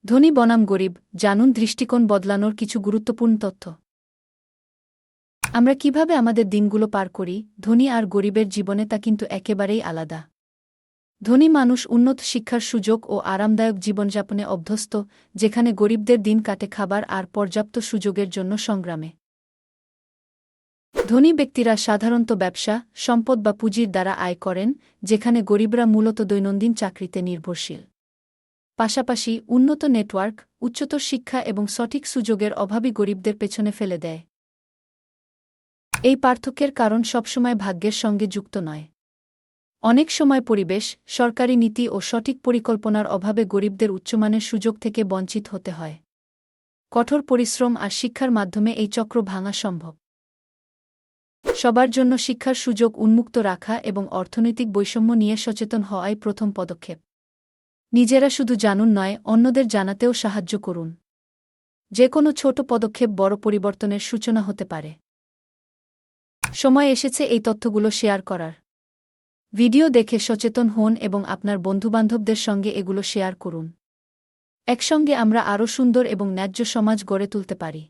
ধনী বনাম গরিব, জানুন দৃষ্টিকোণ বদলানোর কিছু গুরুত্বপূর্ণ তথ্য। আমরা কিভাবে আমাদের দিনগুলো পার করি, ধনী আর গরিবের জীবনে তা কিন্তু একেবারেই আলাদা। ধনী মানুষ উন্নত শিক্ষার সুযোগ ও আরামদায়ক জীবনযাপনে অভ্যস্ত, যেখানে গরিবদের দিন কাটে খাবার আর পর্যাপ্ত সুযোগের জন্য সংগ্রামে। ধনী ব্যক্তিরা সাধারণত ব্যবসা, সম্পদ বা পুঁজির দ্বারা আয় করেন, যেখানে গরিবরা মূলত দৈনন্দিন চাকরিতে নির্ভরশীল। পাশাপাশি উন্নত নেটওয়ার্ক, উচ্চতর শিক্ষা এবং সঠিক সুযোগের অভাবই গরিবদের পেছনে ফেলে দেয়। এই পার্থক্যের কারণ সবসময় ভাগ্যের সঙ্গে যুক্ত নয়। অনেক সময় পরিবেশ, সরকারি নীতি ও সঠিক পরিকল্পনার অভাবে গরিবদের উচ্চমানের সুযোগ থেকে বঞ্চিত হতে হয়। কঠোর পরিশ্রম আর শিক্ষার মাধ্যমে এই চক্র ভাঙা সম্ভব। সবার জন্য শিক্ষার সুযোগ উন্মুক্ত রাখা এবং অর্থনৈতিক বৈষম্য নিয়ে সচেতন হওয়াই প্রথম পদক্ষেপ। নিজেরা শুধু জানুন নয়, অন্যদের জানাতেও সাহায্য করুন। যে কোনো ছোট পদক্ষেপ বড় পরিবর্তনের সূচনা হতে পারে। সময় এসেছে এই তথ্যগুলো শেয়ার করার। ভিডিও দেখে সচেতন হন এবং আপনার বন্ধুবান্ধবদের সঙ্গে এগুলো শেয়ার করুন। একসঙ্গে আমরা আরও সুন্দর এবং ন্যায্য সমাজ গড়ে তুলতে পারি।